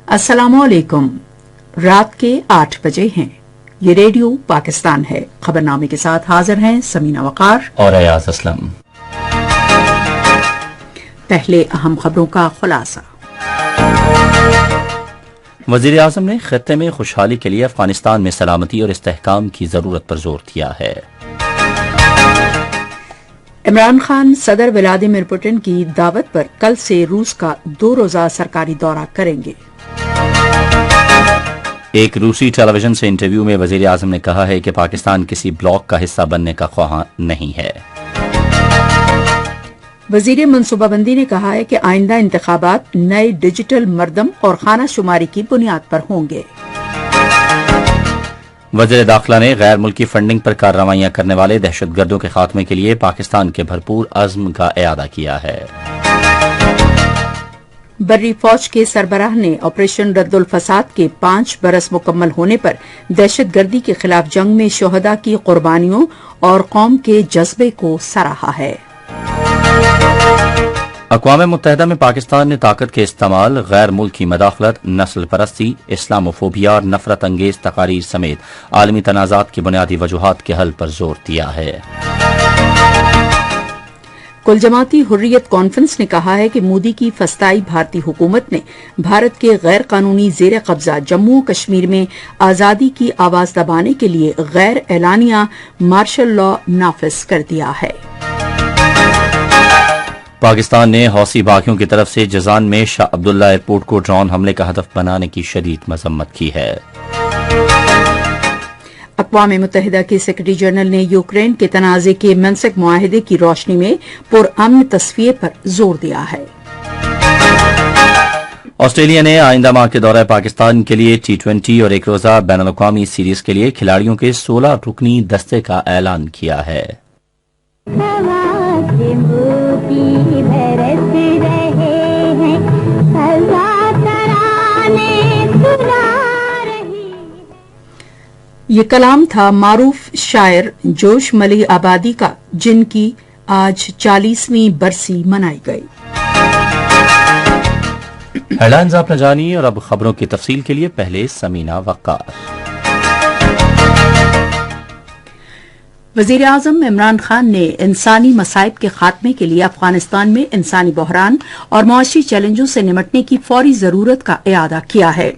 अस्सलामुअलैकुम। रात के 8 बजे हैं। ये रेडियो पाकिस्तान है। खबरनामे के साथ हाजिर हैं समीना वकार और अयाज असलम। पहले अहम खबरों का खुलासा। वजीर आजम ने खत्ते में खुशहाली के लिए अफगानिस्तान में सलामती और इस्तेहकाम की जरूरत पर जोर दिया है। इमरान खान सदर व्लादिमीर पुतिन की दावत पर कल से रूस का 2 रोजा सरकारी दौरा करेंगे। एक रूसी टेलीविजन से इंटरव्यू में वजीर आजम ने कहा है कि पाकिस्तान किसी ब्लॉक का हिस्सा बनने का ख्वाह नहीं है। वजीर मनसूबाबंदी ने कहा है कि आइंदा इंतखाबात नए डिजिटल मरदम और खाना शुमारी की बुनियाद पर होंगे। वज़ीर दाखिला ने गैर मुल्की फंडिंग पर कार्रवाइयां करने वाले दहशतगर्दों के खात्मे के लिए पाकिस्तान के भरपूर अज़्म का इआदा किया है। बर्री फौज के सरबराह ने ऑपरेशन रद्दुल फसाद के 5 बरस मुकम्मल होने पर दहशतगर्दी के खिलाफ जंग में शोहदा की कुर्बानियों और कौम के जज्बे को सराहा है। अक़वाम मुत्तहिदा में पाकिस्तान ने ताकत के इस्तेमाल, गैर मुल्की मदाखलत, नस्ल परस्ती, इस्लामोफोबिया और नफरत अंगेज तकारीर समेत आलमी तनाज़ात की बुनियादी वजूहात के हल पर जोर दिया है। कुल जमाती हुर्रियत कॉन्फ्रेंस ने कहा है कि मोदी की फस्ताई भारतीय हुकूमत ने भारत के गैर कानूनी जेर कब्जा जम्मू कश्मीर में आजादी की आवाज दबाने के लिए गैर एलानिया मार्शल लॉ नाफिज कर दिया है। पाकिस्तान ने हौसी बागियों की तरफ से जजान में शाह अब्दुल्ला एयरपोर्ट को ड्रोन हमले का हदफ बनाने की शदीद मजम्मत की है। अक़वाम मुत्तहिदा के सेक्रेटरी जनरल ने यूक्रेन के तनाज़े के मिन्स्क मुआहिदे की रोशनी में पुरअमन तस्वीर पर जोर दिया है। ऑस्ट्रेलिया ने आइंदा माह के दौरे पाकिस्तान के लिए T20 और एक रोजा बैनुल-अक़वामी सीरीज के लिए खिलाड़ियों के 16 रुकनी दस्ते का ऐलान किया है। ये कलाम था मारूफ शायर जोश मली आबादी का, जिनकी आज 40वीं बरसी मनाई गई। हेडलाइंस आपने जानी और अब खबरों की तफसील के लिए पहले समीना वक्कार। वजीर आजम इमरान खान ने इंसानी मसाइब के खात्मे के लिए अफगानिस्तान में इंसानी बहरान और मुआशी चैलेंजों से निमटने की फौरी जरूरत का इआदा किया है।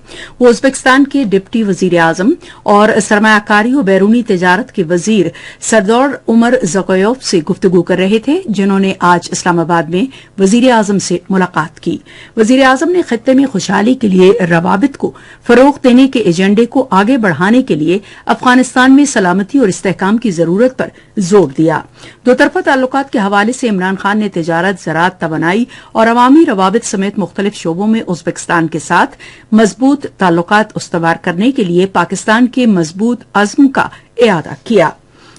वो उज्बेकिस्तान के डिप्टी वजीर आजम और सरमायाकारी और बैरूनी तिजारत के वजीर सरदौर उमर ज़कोयोफ से गुफ्तगू कर रहे थे, जिन्होंने आज इस्लामाबाद में वजीर आजम से मुलाकात की। वजीर आजम ने खित्ते में खुशहाली के लिए रवाबित को फरोग देने के एजेंडे को आगे बढ़ाने के लिए अफगानिस्तान में सलामती और इस्तेहकाम की जरूरत पर जोर दिया। दो तरफा ताल्लुकात के हवाले से इमरान खान ने तिजारत, ज़राअत, तवानाई और अवामी रवाबित समेत मुख्तलिफ शोबों में उज्बेकिस्तान के साथ मजबूत ताल्लुकात उस्तवार करने के लिए पाकिस्तान के मजबूत अज़्म का इआदा किया।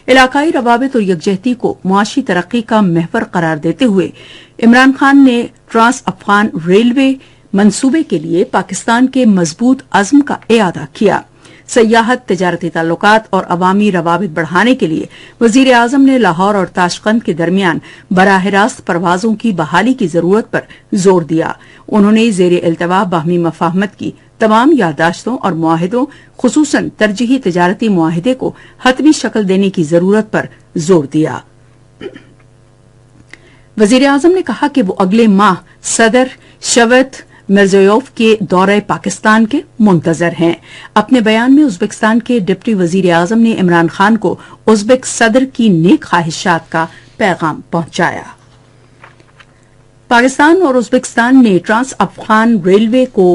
इलाकाई रवाबित और यकजहती को मुआशी तरक्की का महवर करार देते हुए इमरान खान ने ट्रांस अफगान रेलवे मंसूबे के लिए पाकिस्तान के मजबूत अज़्म का इआदा किया। सयाहत, तिजारती ताल्लुकात और अवामी रवाबित बढ़ाने के लिए वजीर आजम ने लाहौर और ताशकंद के दरमियान बराह रास्त परवाजों की बहाली की जरूरत पर जोर दिया। उन्होंने जेर इल्तवा बाहमी मफाहमत की तमाम याददाश्तों और मुआहिदों, खुसूसन तरजीही तिजारती मुआहिदे को हतमी शक्ल देने की जरूरत पर जोर दिया। वजीर आजम ने कहा कि वो अगले माह सदर शवत मिर्ज़ोयोफ के दौरे पाकिस्तान के मुंतजर हैं। अपने बयान में उज्बेकिस्तान के डिप्टी वजीर आजम ने इमरान खान को उज्बेक सदर की नेक ख्वाहिशात का पैगाम पहुंचाया। पाकिस्तान और उज्बेकिस्तान ने ट्रांस अफगान रेलवे को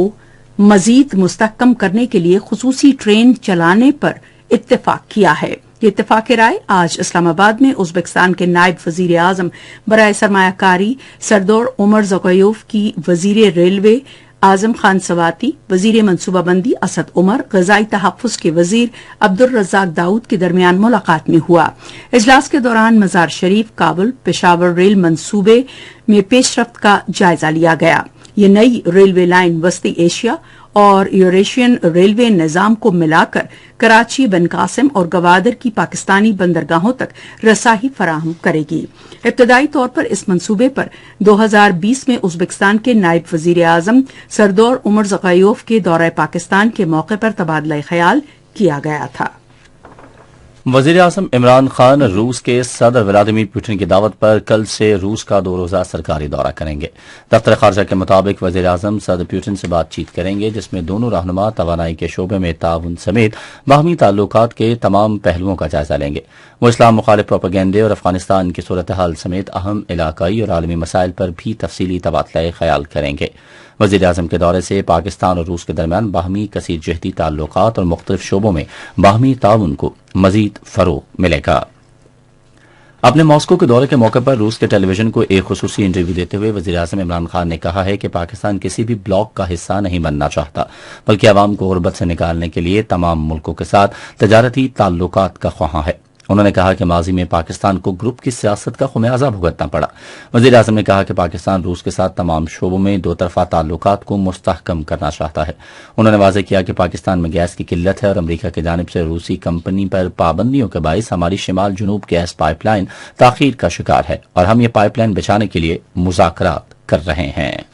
मजीद मुस्तहकम करने के लिए खुसूसी ट्रेन चलाने पर इत्तेफाक किया है। ये इत्तेफाक राय आज इस्लामाबाद में उज्बेकिस्तान के नायब वजीर आजम बराए सरमायाकारी सरदौर उमर ज़कोयोफ की वजीर रेलवे आजम खान सवाती, वजीर मनसूबाबंदी असद उमर, ग़ज़ाई तहफ़्फ़ुज़ के वजीर अब्दुल रज़्ज़ाक दाऊद के दरमियान मुलाकात में हुआ। इजलास के दौरान मज़ार शरीफ, काबुल, पेशावर रेल मंसूबे में पेशरफ्त का जायजा लिया गया। ये नई रेलवे लाइन वस्ती एशिया और यूरेशियन रेलवे निजाम को मिलाकर कराची, बनकासिम और गवादर की पाकिस्तानी बंदरगाहों तक रसाही फराहम करेगी। इब्तदाई तौर पर इस मंसूबे पर 2020 में उज्बेकिस्तान के नायब वजीर आजम सरदौर उमर ज़गायोफ के दौरे पाकिस्तान के मौके पर तबादला ख्याल किया गया था। वजीर आजम इमरान खान रूस के सदर व्लादिमीर पुतिन की दावत पर कल से रूस का 2 रोजा सरकारी दौरा करेंगे। दफ्तर खारजा के मुताबिक वजीर आजम सदर पुतिन से बातचीत करेंगे, जिसमें दोनों रहनुमा तवानाई के शोबे में ताउन समेत बाहमी ताल्लुकात के तमाम पहलुओं का जायजा लेंगे। वो इस्लाम मुखालिफ प्रोपेगेंडे और अफगानिस्तान की सूरत हाल समेत अहम इलाकाई और आलमी मसाइल पर भी तफसीली तबादला ख्याल करेंगे। वजीर आजम के दौरे से पाकिस्तान और रूस के दरमियान बाहमी कसीर जहदी ताल्लुकात और मुख्तलिफ शोबों में बाहमी ताउन को मजीद फरोग मिलेगा। अपने मॉस्को के दौरे के मौके पर रूस के टेलीविजन को एक खुसूसी इंटरव्यू देते हुए वजीर आजम इमरान खान ने कहा है कि पाकिस्तान किसी भी ब्लॉक का हिस्सा नहीं बनना चाहता, बल्कि अवाम को गुर्बत से निकालने के लिए तमाम मुल्कों के साथ तजारती ताल्लुकात का ख्वाहां है। उन्होंने कहा कि माजी में पाकिस्तान को ग्रुप की सियासत का खुमियाजा भुगतना पड़ा। वजीर आजम ने कहा कि पाकिस्तान रूस के साथ तमाम शोबों में दो तरफा ताल्लुकात को मुस्तहकम करना चाहता है। उन्होंने वाज़ेह किया कि पाकिस्तान में गैस की किल्लत है और अमरीका की जानिब से रूसी कंपनी पर पाबंदियों के बायस हमारी शिमाल जनूब गैस पाइपलाइन ताखीर का शिकार है और हम ये पाइपलाइन बिछाने के लिए मुज़ाकरात कर रहे हैं।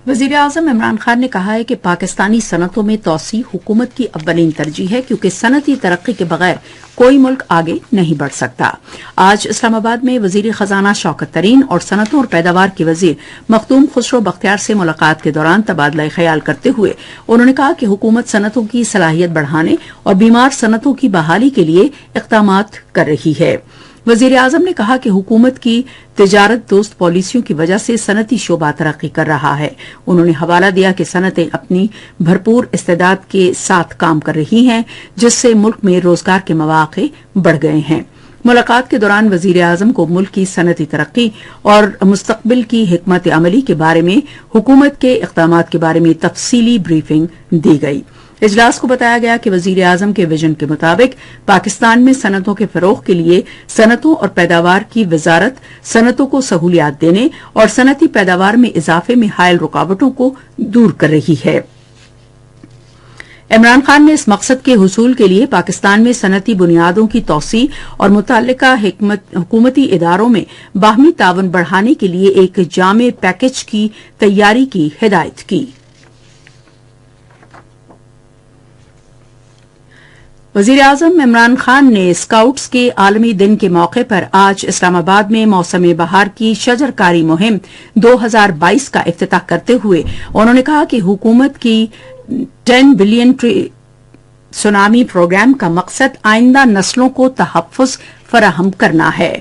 वजीर आजम इमरान खान ने कहा है कि पाकिस्तानी सनतों में तोसी हुकूमत की अव्वलीन तरजीह है, क्योंकि सनती तरक्की के बगैर कोई मुल्क आगे नहीं बढ़ सकता। आज इस्लामाबाद में वजीर खजाना शौकत तरीन और सनतों और पैदावार के वजीर मखदूम खुसरो बख्तियार से मुलाकात के दौरान तबादला ख्याल करते हुए उन्होंने कहा कि हुकूमत सनतों की सलाहियत बढ़ाने और बीमार सनतों की बहाली के लिए इक़दामात कर रही है। वजीर आजम ने कहा कि हुकूमत की तिजारत दोस्त पॉलिसियों की वजह से सनती शोबा तरक्की कर रहा है। उन्होंने हवाला दिया कि सनतें अपनी भरपूर इस्तेदाद के साथ काम कर रही हैं, जिससे मुल्क में रोजगार के मौके बढ़ गए हैं। मुलाकात के दौरान वजीर आजम को मुल्क की सनती तरक्की और मुस्तकबिल की हिकमत अमली के बारे में हुकूमत के इक़दामात के बारे में तफसीली ब्रीफिंग दी गई। इजलास को बताया गया कि वजीर आजम के विजन के मुताबिक पाकिस्तान में सनतों के फरोग के लिए सनतों और पैदावार की वजारत सनतों को सहूलियात देने और सनती पैदावार में इजाफे में हायल रुकावटों को दूर कर रही है। इमरान खान ने इस मकसद के हुसूल के लिए पाकिस्तान में सनती बुनियादों की तोसी और मुतल्लिका हुकूमती इदारों में बाहमी तावन बढ़ाने के लिए एक जामे पैकेज की तैयारी की हिदायत की। वजीर आजम इमरान खान ने स्काउट्स के आलमी दिन के मौके पर आज इस्लामाबाद में मौसम बहार की शजरकारी मुहिम 2022 का इफ्तिताह करते हुए उन्होंने कहा कि हुकूमत की 10 बिलियन सुनामी प्रोग्राम का मकसद आइंदा नस्लों को तहफ़्फ़ुज़ फराहम करना है।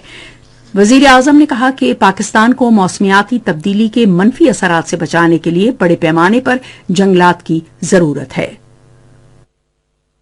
वजीर आजम ने कहा कि पाकिस्तान को मौसमियाती तब्दीली के मनफी असरात से बचाने के लिए बड़े पैमाने पर जंगलात की जरूरत है।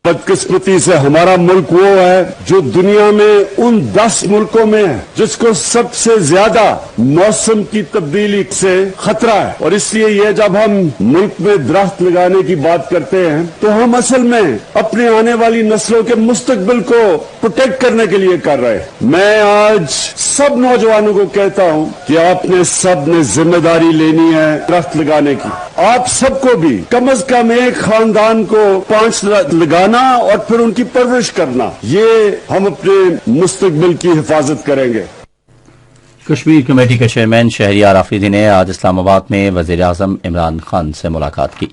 बदकिस्मती से हमारा मुल्क वो है जो दुनिया में उन 10 मुल्कों में है जिसको सबसे ज्यादा मौसम की तब्दीली से खतरा है। और इसलिए ये जब हम मुल्क में दरख्त लगाने की बात करते हैं तो हम असल में अपने आने वाली नस्लों के मुस्तकबिल को प्रोटेक्ट करने के लिए कर रहे हैं। मैं आज सब नौजवानों को कहता हूं कि आपने सब ने जिम्मेदारी लेनी है दरख्त लगाने की। आप सबको भी कम से कम एक खानदान को 5 लगाना और फिर उनकी परवरिश करना, ये हम अपने मुस्तकबिल की हिफाजत करेंगे। कश्मीर कमेटी के चेयरमैन शहरियार आफरीदी ने आज इस्लामाबाद में वजीर आजम इमरान खान से मुलाकात की।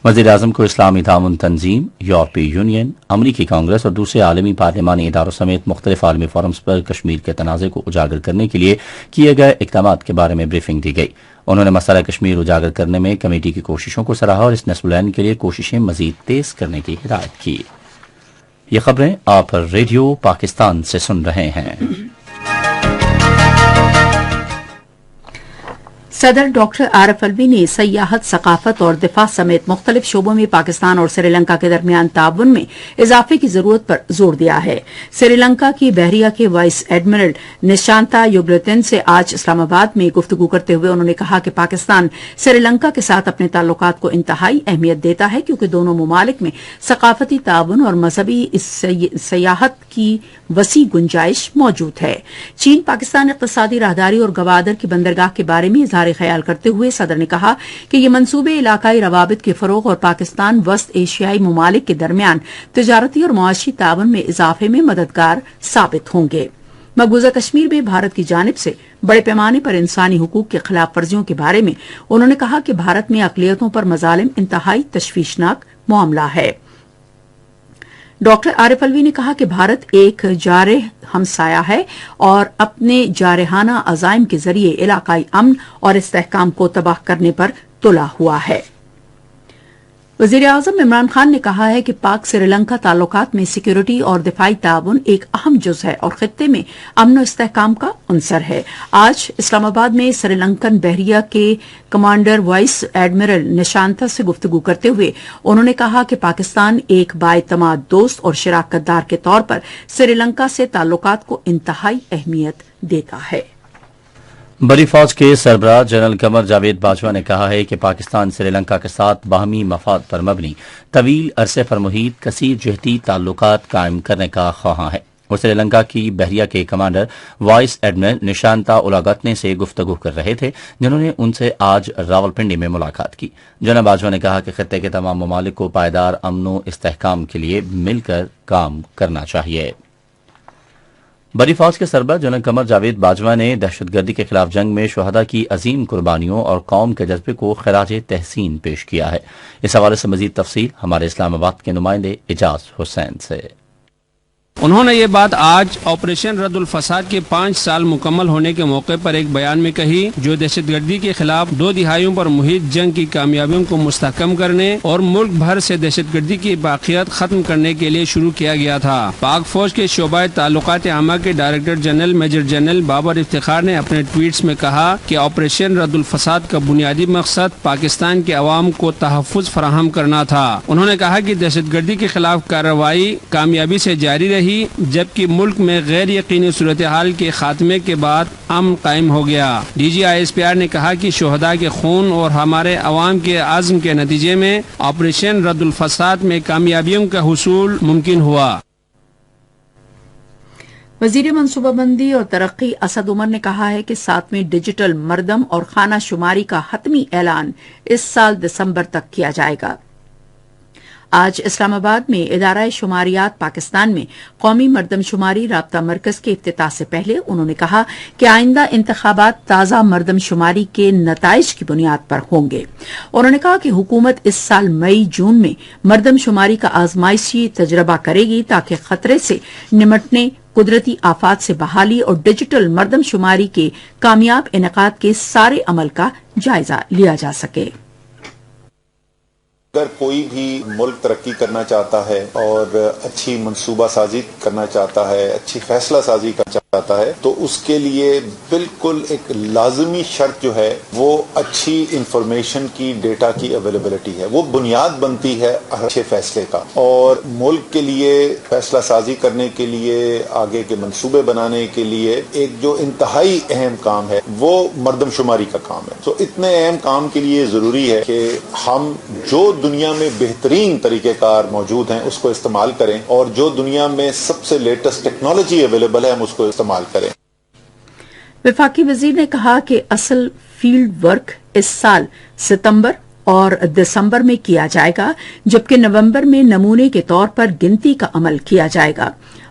वजीर आजम को इस्लामी ताउन तंजीम, यूरोपीय यूनियन, अमरीकी कांग्रेस और दूसरे आलमी पार्लिमानी इदारों समेत मुख्तलिफ आलमी फोरम्स पर कश्मीर के तनाज़े को उजागर करने के लिए किए गए इक़दामात के बारे में ब्रीफिंग दी गई। उन्होंने मसला कश्मीर उजागर करने में कमेटी की कोशिशों को सराहा और इस नस्लैन के लिए कोशिशें मजीद तेज करने की हिदायत की। ये खबरें आप रेडियो पाकिस्तान से सुन रहे हैं। सदर डॉक्टर आरिफ अलवी ने सयाहत, सकाफत और दिफा समेत मुख्तलिफ शोबों में पाकिस्तान और श्रीलंका के दरमियान ताउन में इजाफे की जरूरत पर जोर दिया है। श्रीलंका की बहरिया के वाइस एडमिरल निशांता युगलतन से आज इस्लामाबाद में गुफ्तगू करते हुए उन्होंने कहा कि पाकिस्तान श्रीलंका के साथ अपने ताल्लुकात को इंतहाई अहमियत देता है, क्योंकि दोनों ममालिक में सकाफती ताउन और मजहबी सयाहत की वसी गुंजाइश मौजूद है। चीन पाकिस्तान इक़्तिसादी राहदारी और गवादर की बंदरगाह के बारे में इज़हार خیال کرتے ہوئے صدر نے کہا کہ یہ منصوبے علاقائی روابط کے فروغ اور پاکستان وسط ایشیائی ممالک کے درمیان تجارتی اور معاشی تعاون میں اضافے میں مددگار ثابت ہوں گے۔ مقبوضہ کشمیر میں بھارت کی جانب سے بڑے پیمانے پر انسانی حقوق کی خلاف ورزیوں کے بارے میں انہوں نے کہا کہ بھارت میں اقلیتوں پر مظالم انتہائی تشویشناک معاملہ ہے۔ ڈاکٹر عارف الوی نے کہا کہ بھارت ایک جارح ہمسایہ ہے اور اپنے جارحانہ عزائم کے ذریعے علاقائی امن اور استحکام کو تباہ کرنے پر تلا ہوا ہے۔ وزیر اعظم عمران خان نے کہا ہے کہ پاک سری لنکا تعلقات میں سیکورٹی اور دفاعی تعاون ایک اہم جز ہے اور خطے میں امن و استحکام کا عنصر ہے۔ آج اسلام آباد میں سری لنکن بحریہ کے کمانڈر وائس ایڈمرل نشانتا سے گفتگو کرتے ہوئے انہوں نے کہا کہ پاکستان ایک بااعتماد دوست اور شراکت دار کے طور پر سری لنکا سے تعلقات کو انتہائی اہمیت دیتا ہے۔ بڑی فوج کے سربراہ جنرل قمر جاوید باجوہ نے کہا ہے کہ پاکستان سری لنکا کے ساتھ باہمی مفاد پر مبنی طویل عرصے پر محیط کثیر جہتی تعلقات قائم کرنے کا خواہاں ہے۔ وہ سری لنکا کی بحریہ کے کمانڈر وائس ایڈمرل نشانتا الاگتنے سے گفتگو کر رہے تھے، جنہوں نے ان سے آج راولپنڈی میں ملاقات کی۔ جناب باجوہ نے کہا کہ خطے کے تمام ممالک کو پائیدار امن و استحکام کے لیے مل کر کام کرنا چاہیے۔ بڑی فوج کے سربراہ جنرل قمر جاوید باجوہ نے دہشت گردی کے خلاف جنگ میں شہداء کی عظیم قربانیوں اور قوم کے جذبے کو خراج تحسین پیش کیا ہے۔ اس حوالے سے مزید تفصیل ہمارے اسلام آباد کے نمائندے اعجاز حسین سے۔ انہوں نے یہ بات آج آپریشن رد الفساد کے 5 سال مکمل ہونے کے موقع پر ایک بیان میں کہی، جو دہشت گردی کے خلاف 2 دہائیوں پر محیط جنگ کی کامیابیوں کو مستحکم کرنے اور ملک بھر سے دہشت گردی کی باقیات ختم کرنے کے لیے شروع کیا گیا تھا۔ پاک فوج کے شعبہ تعلقات عامہ کے director general major general Babar Iftikhar نے اپنے ٹویٹس میں کہا کہ آپریشن رد الفساد کا بنیادی مقصد پاکستان کے عوام کو تحفظ فراہم کرنا تھا۔ انہوں نے کہا کہ دہشت گردی کے خلاف کارروائی کامیابی سے جاری رہی، جبکہ ملک میں غیر یقینی صورتحال کے خاتمے کے بعد امن قائم ہو گیا۔ D G I S P R نے کہا کہ شہداء کے خون اور ہمارے عوام کے عزم کے نتیجے میں آپریشن رد الفساد میں کامیابیوں کا حصول ممکن ہوا۔ وزیر منصوبہ بندی اور ترقی اسد عمر نے کہا ہے کہ 7ویں ڈیجیٹل مردم اور خانہ شماری کا حتمی اعلان اس سال دسمبر تک کیا جائے گا۔ آج اسلام آباد میں ادارہ شماریات پاکستان میں قومی مردم شماری رابطہ مرکز کے افتتاح سے پہلے انہوں نے کہا کہ آئندہ انتخابات تازہ مردم شماری کے نتائج کی بنیاد پر ہوں گے۔ انہوں نے کہا کہ حکومت اس سال مئی جون میں مردم شماری کا آزمائشی تجربہ کرے گی تاکہ خطرے سے نمٹنے، قدرتی آفات سے بحالی اور ڈیجیٹل مردم شماری کے کامیاب انعقاد کے سارے عمل کا جائزہ لیا جا سکے۔ اگر کوئی بھی ملک ترقی کرنا چاہتا ہے اور اچھی منصوبہ سازی کرنا چاہتا ہے، اچھی فیصلہ سازی کرنا چاہتا ہے، تو اس کے لیے بالکل ایک لازمی شرط جو ہے وہ اچھی انفارمیشن کی، ڈیٹا کی اویلیبلٹی ہے۔ وہ بنیاد بنتی ہے اچھے فیصلے کا، اور ملک کے لیے فیصلہ سازی کرنے کے لیے، آگے کے منصوبے بنانے کے لیے ایک جو انتہائی اہم کام ہے وہ مردم شماری کا کام ہے۔ تو اتنے اہم کام کے لیے ضروری ہے کہ ہم جو دنیا میں بہترین طریقہ کار موجود ہیں اس کو استعمال کریں، اور جو دنیا میں سب سے لیٹسٹ ٹیکنالوجی اویلیبل ہے ہم اس کو استعمال کریں۔ وفاقی وزیر نے کہا کہ اصل فیلڈ ورک اس سال ستمبر اور دسمبر میں کیا جائے گا، جبکہ نومبر میں نمونے کے طور پر گنتی کا عمل کیا جائے گا۔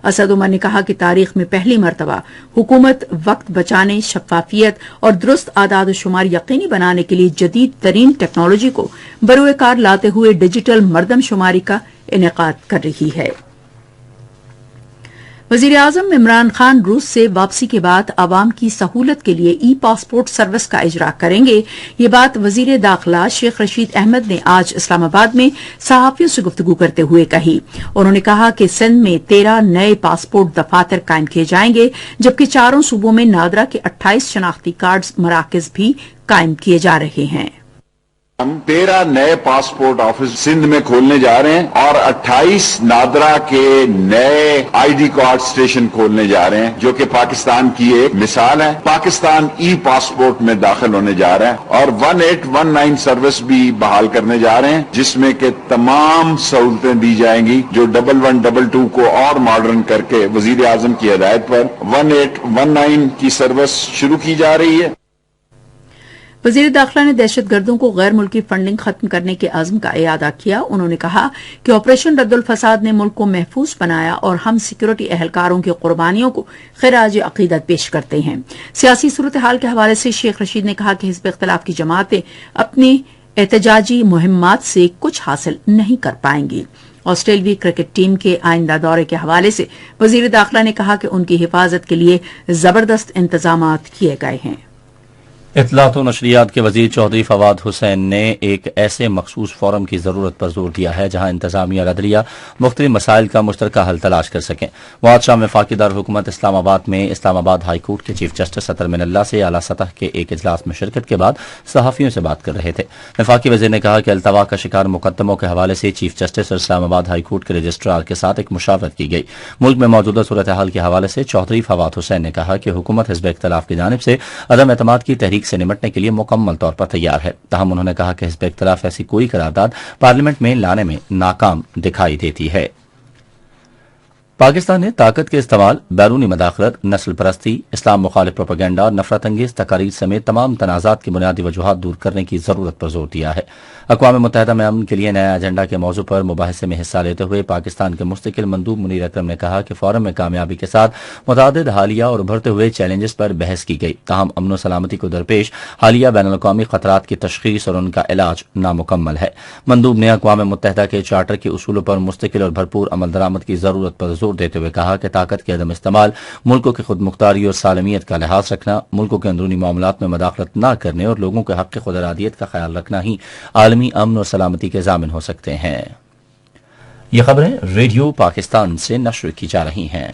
اسد عمر نے کہا کہ تاریخ میں پہلی مرتبہ حکومت وقت بچانے، شفافیت اور درست اعداد و شمار یقینی بنانے کے لیے جدید ترین ٹیکنالوجی کو بروئے کار لاتے ہوئے ڈیجیٹل مردم شماری کا انعقاد کر رہی ہے۔ وزیر اعظم عمران خان روس سے واپسی کے بعد عوام کی سہولت کے لیے ای پاسپورٹ سروس کا اجرا کریں گے۔ یہ بات وزیر داخلہ شیخ رشید احمد نے آج اسلام آباد میں صحافیوں سے گفتگو کرتے ہوئے کہی۔ انہوں نے کہا کہ سندھ میں 13 نئے پاسپورٹ دفاتر قائم کیے جائیں گے، جبکہ 4 صوبوں میں نادرا کے 28 شناختی کارڈز مراکز بھی قائم کیے جا رہے ہیں۔ ہم 13 نئے پاسپورٹ آفس سندھ میں کھولنے جا رہے ہیں اور 28 نادرا کے نئے آئی ڈی کارڈ اسٹیشن کھولنے جا رہے ہیں، جو کہ پاکستان کی ایک مثال ہے۔ پاکستان ای پاسپورٹ میں داخل ہونے جا رہا ہے اور 1819 سروس بھی بحال کرنے جا رہے ہیں، جس میں کہ تمام سہولتیں دی جائیں گی، جو 1122 کو اور ماڈرن کر کے وزیر اعظم کی ہدایت پر 1819 کی سروس شروع کی جا رہی ہے۔ वजीर दाखिला ने दहशत गर्दों को गैर मुल्की फंडिंग खत्म करने के अज़्म का इयादा किया। उन्होंने कहा कि ऑपरेशन रद्दुल फसाद ने मुल्क को महफूज बनाया और हम सिक्योरिटी एहलकारों की कुर्बानियों को खिराज अकीदत पेश करते हैं। सियासी सूरत हाल के हवाले से शेख रशीद ने कहा कि हिज़्ब इख्तिलाफ की जमातें अपनी एहतजाजी मुहिम्मात से कुछ हासिल नहीं कर पाएंगी। ऑस्ट्रेलियाई क्रिकेट टीम के आइंदा दौरे के हवाले से वजीर दाखिला ने कहा कि उनकी हिफाजत के लिए जबरदस्त इंतजामात किए गए हैं। इत्तलात और नशरियात के वजीर चौधरी फवाद हुसैन ने एक ऐसे मखसूस फोरम की जरूरत पर जोर दिया है जहां इंतजामिया और अदलिया मुख्तलिफ मसाइल का मुश्तरका हल तलाश कर सकें। वो आज शाम वफाकी दारुल-हुकूमत इस्लामाबाद में इस्लामाबाद हाई कोर्ट के चीफ जस्टिस अतर मिनल्ला से आला सतह के एक इजलास में शिरकत के बाद सहाफियों से बात कर रहे थे। वफाकी वजीर ने कहा कि अल्तवा का शिकार मुकदमों के हवाले से चीफ जस्टिस और इस्लामाबाद हाई कोर्ट के रजिस्ट्रार के साथ एक मुशावरत की गई। मुल्क में मौजूदा सूरत हाल के हवाले से चौधरी फवाद हुसैन ने कहा कि हुकूमत हिज़्ब इख्तिलाफ की जानिब से अदम एतमाद की तहरीक से निमटने के लिए मुकम्मल तौर पर तैयार है। ताहम उन्होंने कहा कि हिज़्ब इख्तिलाफ ऐसी कोई करारदाद पार्लियामेंट में लाने में नाकाम दिखाई देती है। पाकिस्तान ने ताकत के इस्तेमाल, बैरूनी मदाखलत, नस्ल परस्ती, इस्लाम मुखालिफ प्रोपेगेंडा, नफरत अंगेज तकारीर समेत तमाम तनाज़ात की बुनियादी वजूहात दूर करने की जरूरत पर जोर दिया है। अक़वाम मुत्तहिदा में अमन के लिए नया एजेंडा के मौजू पर मुबाहिसे में हिस्सा लेते हुए पाकिस्तान के मुस्तकिल मंदूब मुनीर अकरम ने कहा कि फोरम में कामयाबी के साथ मुतादिद हालिया और उभरते हुए चैलेंजेस पर बहस की गई। ताहम अमन सलामती को दरपेश हालिया बैनुल-अक़वामी खतरात की तशखीस और उनका इलाज नामुकम्मल है। मंदूब ने अक़वाम मुत्तहिदा के चार्टर के उसूलों पर मुस्तकिल और भरपूर अमल दरामद की जरूरत पर जोर देते हुए कहा कि ताकत के अदम इस्तेमाल, मुल्कों की खुद मुख्तारी और सालमियत का लिहाज रखना, मुल्कों के अंदरूनी मामलात में मदाखलत न करने और लोगों के हक की खुदरादियत का ख्याल रखना ही आलमी अमन और सलामती के ज़ामिन हो सकते हैं। ये खबरें रेडियो पाकिस्तान से नश्र की जा रही हैं।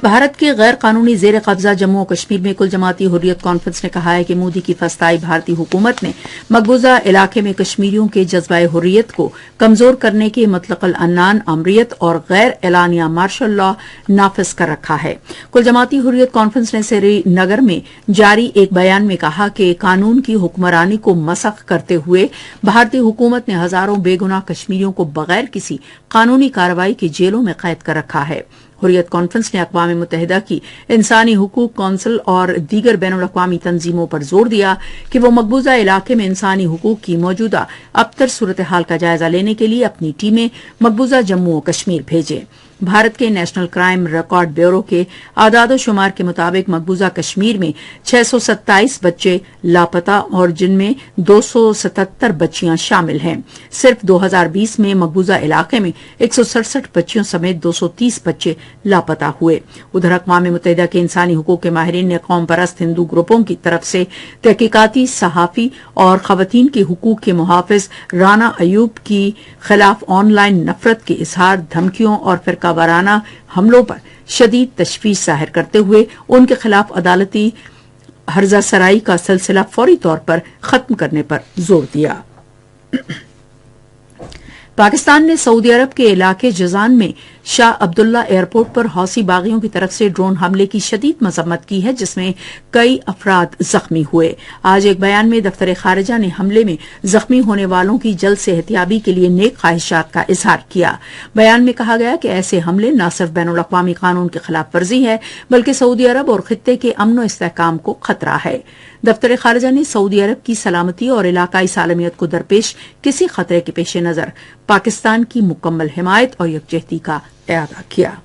भारत के गैर कानूनी जेर कब्जा जम्मू और कश्मीर में कुल जमाती हुर्रियत कॉन्फ्रेंस ने कहा है कि मोदी की फस्ताई भारतीय हुकूमत ने मकबूजा इलाके में कश्मीरियों के जज्बा हुर्रियत को कमजोर करने के मतलकल अन्नान अमरियत और गैर एलानिया मार्शल लॉ नाफिज कर रखा है। कुल जमाती हुर्रियत कॉन्फ्रेंस ने श्रीनगर में जारी एक बयान में कहा कि कानून की हुक्मरानी को मसख करते हुए भारतीय हुकूमत ने हजारों बेगुनाह कश्मीरियों को बगैर किसी कानूनी कार्रवाई के जेलों में कैद कर रखा है। हुर्रियत कॉन्फ्रेंस ने अक़वाम मुत्तहिदा की इंसानी हुकूक कौंसिल और दीगर बैनुल-अक़वामी तंजीमों पर जोर दिया कि वो मकबूजा इलाके में इंसानी हुकूक की मौजूदा अबतर सूरत हाल का जायजा लेने के लिए अपनी टीमें मकबूजा जम्मू और कश्मीर भेजें। भारत के नेशनल क्राइम रिकॉर्ड ब्यूरो के आदाद शुमार के मुताबिक मकबूजा कश्मीर में 627 बच्चे लापता और जिनमें 277 बच्चियां शामिल हैं। सिर्फ 2020 में मकबूजा इलाके में 167 बच्चियों समेत 230 बच्चे लापता हुए। उधर अक़वाम मुत्तहिदा के इंसानी हुकूक के माहिरीन ने कौम परस्त हिंदू ग्रुपों की तरफ से तहकीकाती सहाफी और खवातीन के हुकूक के मुहाफिज राना अयूब की खिलाफ ऑनलाइन नफरत के इजहार, धमकियों और फिरका वाराना हमलों पर शदीद तशवीश जाहिर करते हुए उनके खिलाफ अदालती हर्जा सराई का सिलसिला फौरी तौर पर खत्म करने पर जोर दिया। पाकिस्तान ने सऊदी अरब के इलाके जजान में शाह अब्दुल्ला एयरपोर्ट पर हौसी बागियों की तरफ से ड्रोन हमले की शदीद मजम्मत की है, जिसमें कई अफराद जख्मी हुए। आज एक बयान में दफ्तर खारिजा ने हमले में जख्मी होने वालों की जल्द सेहतियाबी के लिए नेक ख्वाहिशात का इजहार किया। बयान में कहा गया कि ऐसे हमले न सिर्फ बैनुल-अक़वामी कानून की खिलाफ वर्जी है बल्कि सऊदी अरब और खित्ते के अमन और इस्तेहकाम को खतरा है। दफ्तर खारिजा ने सऊदी अरब की सलामती और इलाकाई सालमियत को दरपेश किसी खतरे के पेश नजर पाकिस्तान की मुकम्मल हिमायत और यकजहती का इरादा किया।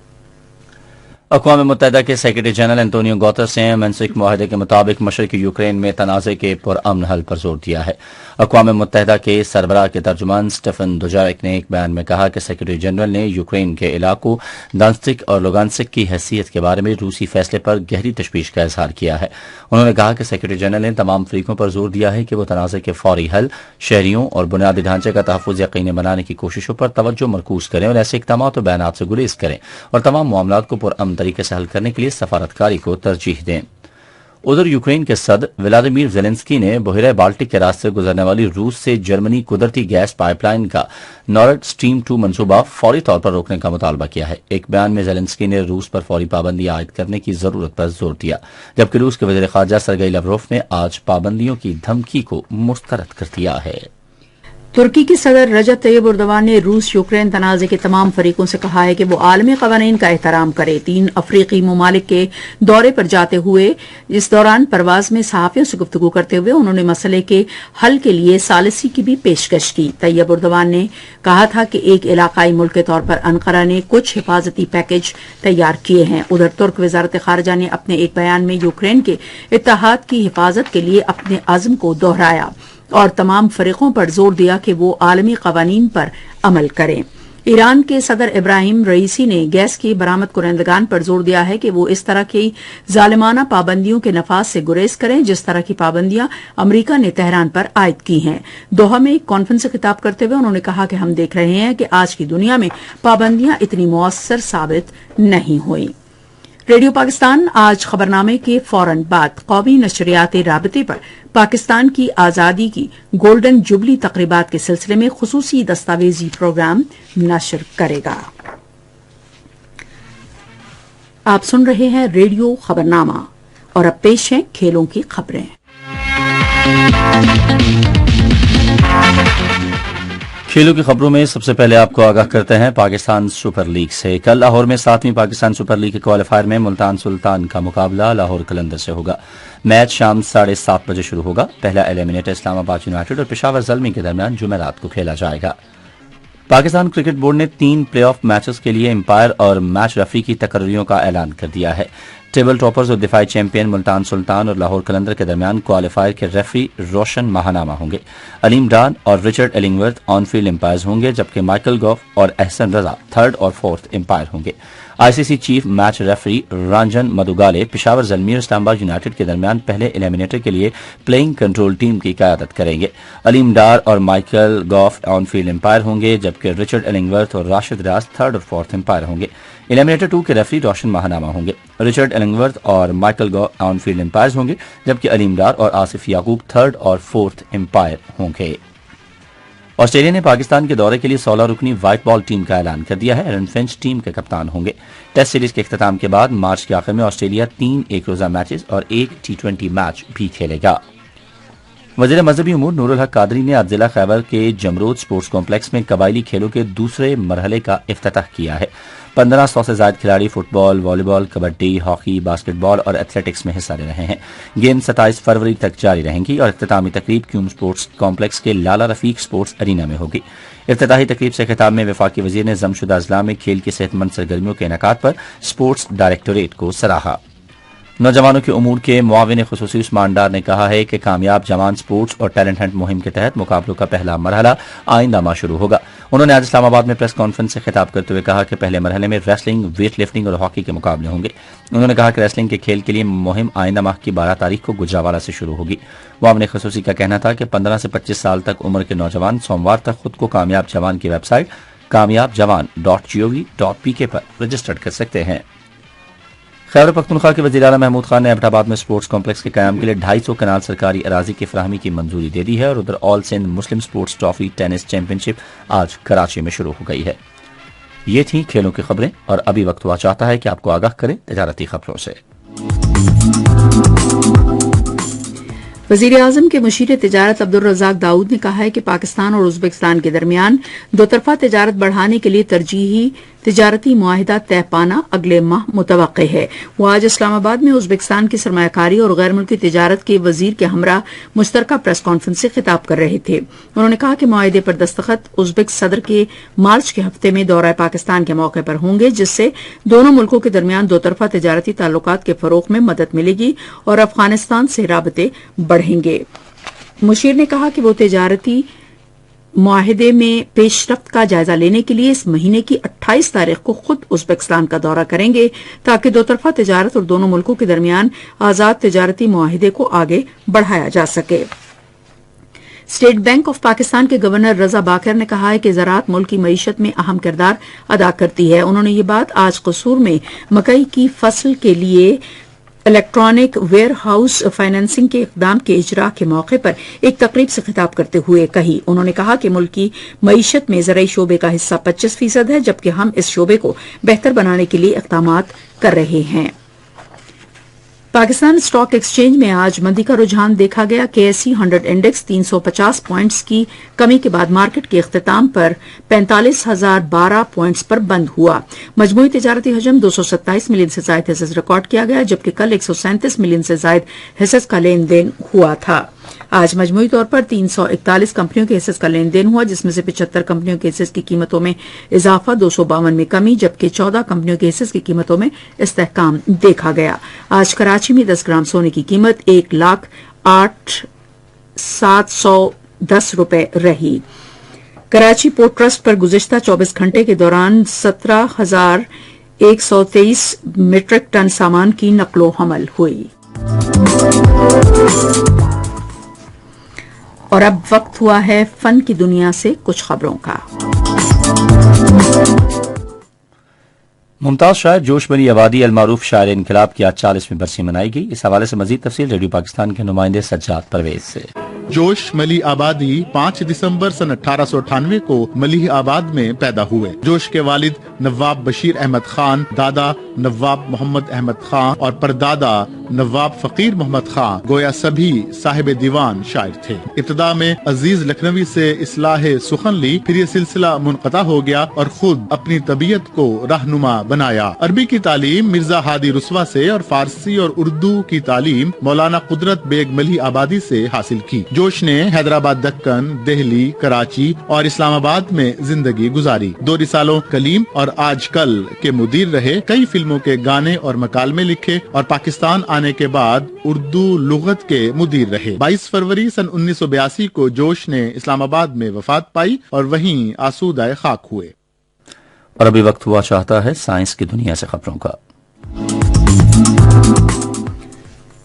अक़वाम मुत्तहिदा के सेक्रेटरी जनरल एंटोनियो गुतेरेस ने मिन्स्क मुआहदे के मुताबिक मशरक़ी यूक्रेन में तनाज़े के पुरअमन हल पर जोर दिया है। अक़वाम मुत्तहिदा के सरबराह के तर्जुमान स्टेफन दुजारिक ने एक बयान में कहा कि सेक्रेटरी जनरल ने यूक्रेन के इलाकों दांस्टिक और लुगांस्क की हैसियत के बारे में रूसी फैसले पर गहरी तशवीश का इजहार किया है। उन्होंने कहा कि सेक्रेटरी जनरल ने तमाम फरीकों पर जोर दिया है कि वो तनाज़े के फौरी हल, शहरियों और बुनियादी ढांचे का तहफ़्फ़ुज़ यकीनी बनाने की कोशिशों पर तवज्जो मरकूज करें और ऐसे इक़दामात और बयानात से गुरेज करें और तमाम मामलात को पुरअमन तरीके से हल करने के लिए सफारतकारी को तरजीह दें। उधर यूक्रेन के सदर व्लादिमीर ज़ेलेंस्की ने बहरे बाल्टिक के रास्ते गुजरने वाली रूस से जर्मनी कुदरती गैस पाइपलाइन का नॉर्ड स्ट्रीम 2 मंसूबा फौरी तौर पर रोकने का मुतालबा किया है। एक बयान में ज़ेलेंस्की ने रूस पर फौरी पाबंदी आयद करने की जरूरत पर जोर दिया, जबकि रूस के वज़ीर ख़ारजा सरगेई लाव्रोव ने आज पाबंदियों की धमकी को मुस्तरद कर दिया है। तुर्की के सदर रजब तैयब एर्दोगान ने रूस यूक्रेन तनाज़े के तमाम फरीकों से कहा है कि वो आलमी क़वानीन का एहतराम करे। 3 अफ्रीकी ममालिक के दौरे पर जाते हुए इस दौरान परवाज में सहाफ़ियों से गुफ्तगू करते हुए उन्होंने मसले के हल के लिए सालिसी की भी पेशकश की। तैयब एर्दोगान ने कहा था कि एक इलाकाई मुल्क के तौर पर अनकरा ने कुछ हिफाजती पैकेज तैयार किए हैं। उधर तुर्क वजारत खारजा ने अपने एक बयान में यूक्रेन के इत्तेहाद की हिफाजत के लिए अपने अज़्म को दोहराया और तमाम फरीकों पर जोर दिया कि वो आलमी कवानीन पर अमल करें। ईरान के सदर इब्राहिम रईसी ने गैस की बरामद कुरंदगान पर जोर दिया है कि वो इस तरह की जालिमाना पाबंदियों के नफाज से गुरेज करें जिस तरह की पाबंदियां अमरीका ने तेहरान पर आयद की हैं। दोहा में एक कॉन्फ्रेंस से खिताब करते हुए उन्होंने कहा कि हम देख रहे हैं कि आज की दुनिया में पाबंदियां इतनी मौसर साबित नहीं हुई। रेडियो पाकिस्तान आज खबरनामे के फौरन बाद कौमी नशरियाती राबते पर पाकिस्तान की आजादी की गोल्डन जुबली तकरीबात के सिलसिले में खुसूसी दस्तावेजी प्रोग्राम नशर करेगा। आप सुन रहे हैं रेडियो खबरनामा और अब पेश है खेलों की खबरें। खेलों की खबरों में सबसे पहले आपको आगाह करते हैं पाकिस्तान सुपर लीग से। कल लाहौर में 7वीं पाकिस्तान सुपर लीग के क्वालिफायर में मुल्तान सुल्तान का मुकाबला लाहौर कलंदर से होगा। मैच शाम 7:30 बजे शुरू होगा। पहला एलिमिनेटर इस्लामाबाद यूनाइटेड और पेशावर ज़ल्मी के दरमियान जुमेरात को खेला जाएगा। पाकिस्तान क्रिकेट बोर्ड ने 3 प्लेऑफ मैचेस के लिए एम्पायर और मैच रेफरी की तकर्रियों का ऐलान कर दिया है। टेबल टॉपर्स और दिफाई चैंपियन मुल्तान सुल्तान और लाहौर कलंदर के दरमियान क्वालिफायर के रेफरी रोशन महानामा होंगे। अलीम डान और Richard Illingworth on field umpires होंगे, जबकि माइकल गॉफ और एहसन रजा 3rd और 4th एम्पायर होंगे। ICC chief match referee Ranjan Madugalle Peshawar Zalmi और इस्लामाबाद यूनाइटेड के दरमियान पहले एलिमिनेटर के लिए प्लेइंग कंट्रोल टीम की क़यादत करेंगे। अलीम डार और Michael Gough on field umpire होंगे, जबकि रिचर्ड एलिंगवर्थ और राशिद रियाज 3rd और 4th एम्पायर होंगे। एलिमिनेटर 2 के रेफरी रोशन महानामा होंगे। रिचर्ड एलिंगवर्थ और Michael Gough on field umpires होंगे, जबकि अलीम डार और आसिफ याकूब 3rd और 4th एम्पायर होंगे। ऑस्ट्रेलिया ने पाकिस्तान के दौरे के लिए 16 रुकनी व्हाइट बॉल टीम का ऐलान कर दिया है। एरन फिंच टीम के कप्तान होंगे। टेस्ट सीरीज के इख्तिताम के बाद मार्च के आखिर में ऑस्ट्रेलिया 3 एक रोजा मैचेस और 1 T20 मैच भी खेलेगा। वज़ीर मज़हबी उमूर नूरुल हक कादरी ने आज जिला खैबर के जमरूद स्पोर्ट्स कॉम्प्लेक्स में कबायली खेलों के दूसरे मरहले का इफ्तिताह किया है। 1500 से ज्यादा खिलाड़ी football, volleyball, kabaddi, hockey, basketball और एथलेटिक्स में हिस्सा ले रहे हैं। गेम 27 फरवरी तक जारी रहेंगी और इख्तितामी तकरीब क्यूम स्पोर्ट्स कॉम्प्लेक्स के लाला रफीक स्पोर्ट्स अरीना में होगी। इफ्तिताही तकरीब से खिताब में वफाकी वजीर ने जमशुदा अजला में खेल की सेहतमंद सरगर्मियों के इनेकाद पर स्पोर्ट्स डायरेक्टोरेट को सराहा। नौजवानों के उमूर के मुआविन खुसूसी उस्मान डार ने कहा है कि कामयाब जवान स्पोर्ट्स और टैलेंट हंट मुहिम के तहत मुकाबलों का पहला मरहला आइंदा माह शुरू होगा। उन्होंने आज इस्लामाबाद में प्रेस कॉन्फ्रेंस से खिताब करते हुए कहा कि पहले मरहले में रेसलिंग, वेट लिफ्टिंग और हॉकी के मुकाबले होंगे। उन्होंने कहा कि रेसलिंग के खेल के लिए मुहिम आइंदा माह की 12 तारीख को गुजरावाला से शुरू होगी। मुआविन खुसूसी का कहना था कि 15 से 25 साल तक उम्र के नौजवान सोमवार तक खुद को कामयाब जवान की वेबसाइट कामयाबजवान.gov.pk पर रजिस्टर्ड कर सकते हैं। खैबर पख्तूनख्वा के वज़ीर आला महमूद खान ने एबटाबाद में स्पोर्ट्स कॉम्प्लेक्स के कायम के लिए 250 कनाल सरकारी अराजी की फराहमी की मंजूरी दे दी है और उधर ऑल सिंध मुस्लिम स्पोर्ट्स ट्रॉफी टेनिस चैंपियनशिप आज कराची में शुरू हो गई है। ये थी खेलों की खबरें और अभी वक्त हुआ चाहता है कि आपको आगाह करें तजारती खबरों से। वज़ीर आज़म के मुशीर तिजारत अब्दुल रज़ाक दाऊद ने कहा है कि पाकिस्तान और उज़्बेकिस्तान के दरमियान दोतरफा तिजारत बढ़ाने के लिए तरजीही तिजारती मुआहिदा तय पाना अगले माह मुतवक्के है। वो आज इस्लामाबाद में उज़्बेकिस्तान की सरमायाकारी और गैर मुल्की तिजारत के वजीर के हमरा मुश्तरका प्रेस कॉन्फ्रेंस से खिताब कर रहे थे। उन्होंने कहा कि मुआहिदे पर दस्तखत उज़्बेक सदर के मार्च के हफ्ते में दौरा पाकिस्तान के मौके पर होंगे, जिससे दोनों मुल्कों के दरमियान दोतरफा तिजारती ताल्लुकात के फरोग में मदद मिलेगी और अफगानिस्तान से राबते बढ़ेंगे। मुशीर ने कहा कि वो तिजारती मुआहिदे में पेशरफ्त का जायजा लेने के लिए इस महीने की 28 तारीख को खुद उज़्बेकिस्तान का दौरा करेंगे ताकि दोतरफा तिजारत और दोनों मुल्कों के दरमियान आजाद तिजारती मुआहिदे को आगे बढ़ाया जा सके। स्टेट बैंक ऑफ पाकिस्तान के गवर्नर रजा बाकर ने कहा है कि ज़राअत मुल्क की मईशत में अहम किरदार अदा करती है। उन्होंने ये बात आज कसूर में मकई की फसल के लिए इलेक्ट्रॉनिक वेयर हाउस फाइनेंसिंग के इक़दाम के इजरा के मौके पर एक तकरीब से खिताब करते हुए कही। उन्होंने कहा कि मुल्क की मईशत में ज़राई शोबे का हिस्सा 25% है, जबकि हम इस शोबे को बेहतर बनाने के लिए इक़दामात कर रहे हैं। पाकिस्तान स्टॉक एक्सचेंज में आज मंदी का रुझान देखा गया। KSE 100 इंडेक्स 350 पॉइंट्स की कमी के बाद मार्केट के इख्तिताम पर 45,012 पॉइंट्स पर बंद हुआ। मजमूई तिजारती हजम 227 मिलियन से ज्यादा हिस्सेस रिकॉर्ड किया गया, जबकि कल 137 मिलियन से ज्यादा हिस्सेस का लेन देन हुआ था। आज मजमूई तौर पर 341 कंपनियों के हिस्सेस का लेन देन हुआ, जिसमें से 75 कंपनियों के हिस्सेस की कीमतों में इजाफा, 252 में कमी, जबकि 14 कंपनियों के हिस्सेस की कीमतों में इस्तेहकाम देखा गया। आज कराची में 10 ग्राम सोने की कीमत 1,08,710 रुपए रही। कराची पोर्ट ट्रस्ट पर गुज़िश्ता 24 घंटे के दौरान 17,123 मीट्रिक टन सामान की नकलो हमल हुई। और अब वक्त हुआ है फन की दुनिया से कुछ खबरों का। मुमताज शायर जोश बनी आबादी अलमारूफ शायर इनकलाब की आज 40वीं बरसी मनाई गई। इस हवाले से मजीद तफसील रेडियो पाकिस्तान के नुमाइंदे सज्जाद परवेज से। जोश मली आबादी 5 दिसंबर सन 1898 को मलीह आबाद में पैदा हुए। जोश के वालिद नवाब बशीर अहमद खान, दादा नवाब मोहम्मद अहमद खान और परदादा नवाब फकीर मोहम्मद खान गोया सभी साहिब दीवान शायर थे। इब्तदा में अजीज लखनवी से इस्लाह सुखन ली, फिर ये सिलसिला मुनक़ता हो गया और खुद अपनी तबीयत को रहनुमा बनाया। अरबी की तालीम मिर्जा हादी रुस्वा से और फारसी और उर्दू की तालीम मौलाना कुदरत बेग मलीह आबादी से हासिल की। जोश ने हैदराबाद, दक्कन, दिल्ली, कराची और इस्लामाबाद में जिंदगी गुजारी। 2 रिसालों कलीम और आजकल के मुदीर रहे। कई फिल्मों के गाने और मकालमे लिखे और पाकिस्तान आने के बाद उर्दू लुगत के मुदीर रहे। 22 फरवरी सन 1982 को जोश ने इस्लामाबाद में वफात पाई और वहीं आसूदाए खाक हुए। और अभी वक्त हुआ चाहता है साइंस की दुनिया से खबरों का।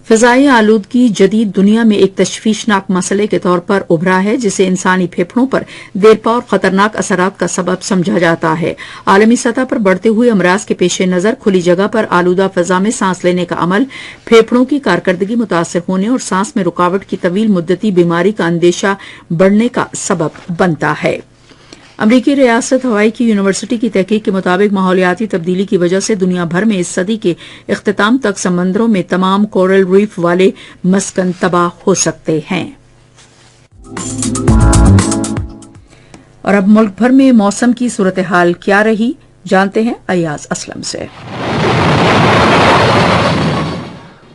फिजाई आलूदगी जदीद दुनिया में एक तशवीशनाक मसले के तौर पर उभरा है, जिसे इंसानी फेफड़ों पर देरपा और खतरनाक असरात का सबब समझा जाता है। आलमी सतह पर बढ़ते हुए अमराज के पेश नज़र खुली जगह पर आलूदा फजा में सांस लेने का अमल फेफड़ों की कारकर्दगी मुतासर होने और सांस में रुकावट की तवील मुद्दती बीमारी का अंदेशा बढ़ने का सबब बनता है। अमरीकी रियासत हवाई की यूनिवर्सिटी की तहकीक के मुताबिक माहौलियाती तब्दीली की वजह से दुनिया भर में इस सदी के इख्तिताम तक समंदरों में तमाम कोरल रीफ वाले मस्कन तबाह हो सकते हैं। और अब मुल्क भर में मौसम की सूरत हाल क्या रही, जानते हैं अयाज असलम से।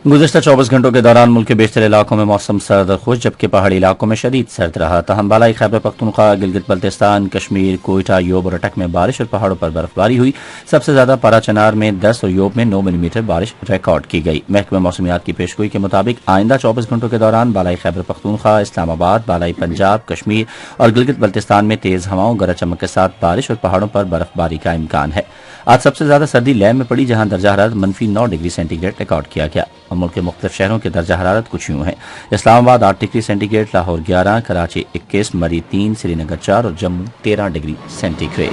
गुज़िश्ता 24 घंटों के दौरान मुल्क के बेशतर इलाकों में मौसम सर्द और खुश, जबकि पहाड़ी इलाकों में शदीद सर्द रहा। तहम बालाई खैबर पख्तूनख्वा, गिलगित बल्तिस्तान, कश्मीर, कोयटा, योब और अटक में बारिश और पहाड़ों पर बर्फबारी हुई। सबसे ज्यादा पारा चनार में 10 और योब में 9 मिलीमीटर बारिश रिकॉर्ड की गई। महकमा मौसमियात की पेशगोई के मुताबिक आइंदा 24 घंटों के दौरान बालाई खैबर पख्तूनख्वा, इस्लामाबाद, बालाई पंजाब, कश्मीर और गिलगित बल्तिस्तान में तेज हवाओं, गरज चमक के साथ बारिश और पहाड़ों पर बर्फबारी का इम्कान है। आज सबसे ज्यादा सर्दी लेह में पड़ी, जहां दर्जा हरारत -9 डिग्री सेंटीग्रेड रिकॉर्ड किया गया। और मुल्क के मुख्तलिफ शहरों के दर्जा हरारत कुछ यूं हैं: इस्लामाबाद 8 डिग्री सेंटीग्रेड, लाहौर 11, कराची 21, मरी 3, श्रीनगर 4 और जम्मू 13 डिग्री सेंटीग्रेड।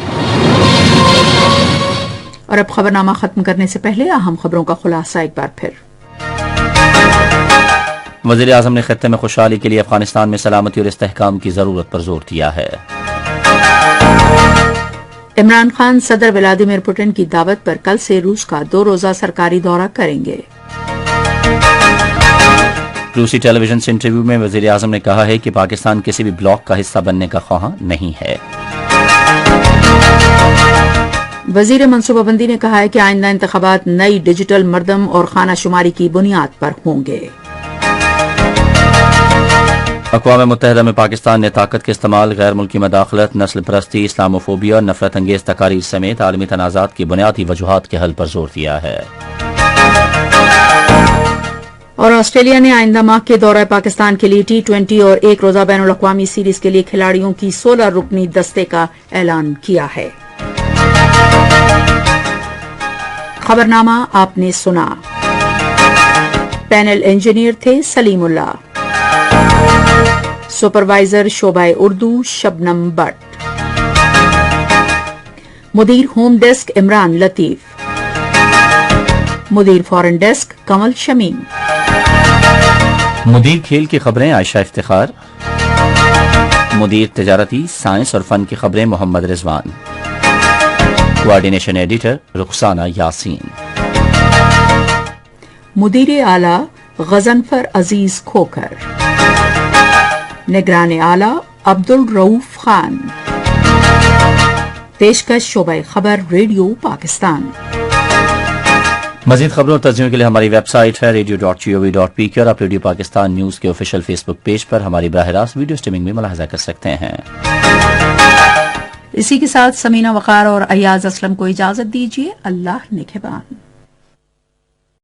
और अब खबरनामा खत्म करने से पहले अहम खबरों का खुलासा एक बार फिर। वज़ीर आज़म ने खित्ते में खुशहाली के लिए अफगानिस्तान में सलामती और इस्तेहकाम की जरूरत पर जोर दिया है। इमरान खान सदर व्लादिमीर पुतिन की दावत पर कल से रूस का 2 रोजा सरकारी दौरा करेंगे। रूसी टेलीविजन से इंटरव्यू में वज़ीर आज़म ने कहा है कि पाकिस्तान किसी भी ब्लॉक का हिस्सा बनने का ख्वाह नहीं है। वजीर मनसूबाबंदी ने कहा है कि आइंदा इंतखाबात नई डिजिटल मर्दम और खाना शुमारी की बुनियाद पर होंगे। अक़वाम मुत्तहिदा में पाकिस्तान ने ताकत के इस्तेमाल, गैर मुल्की मदाखलत, नस्ल परस्ती, इस्लामोफोबिया और नफरत अंगेज तकारीर समेत आलमी तनाज़ात की बुनियादी वजूहात के हल पर जोर दिया है। और ऑस्ट्रेलिया ने आइंदा माह के दौरे पाकिस्तान के लिए T20 और 1 रोजा बैनुल अक़वामी सीरीज के लिए खिलाड़ियों की 16 रुकनी दस्ते का ऐलान किया है। खबरनामा आपने सुना। पैनल इंजीनियर थे सलीमुल्लाह, सुपरवाइजर शोबाए उर्दू शबनम बट, मुदीर होम डेस्क इमरान लतीफ, मुदीर फॉरेन डेस्क कमल शमीम, मुदीर खेल की खबरें आयशा इफ्तिखार, मुदीर तिजारती, साइंस और फन की खबरें मोहम्मद रिजवान, कोऑर्डिनेशन एडिटर रुखसाना यासीन। مدیر اعلی غضنفر عزیز کھوکھر، نگران اعلی عبدالرؤوف خان، پیشکش شعبہ خبر ریڈیو پاکستان۔ مزید خبروں اور ترجمے کے لیے ہماری ویب سائٹ ہے radio.gov.pk اور آپ ریڈیو پاکستان نیوز کے آفیشیل فیس بک پیج پر ہماری براہ راست ویڈیو اسٹریمنگ میں ملاحظہ کر سکتے ہیں۔ اسی کے ساتھ سمینہ وقار اور ایاز اسلم کو اجازت دیجیے۔ اللہ نگہبان۔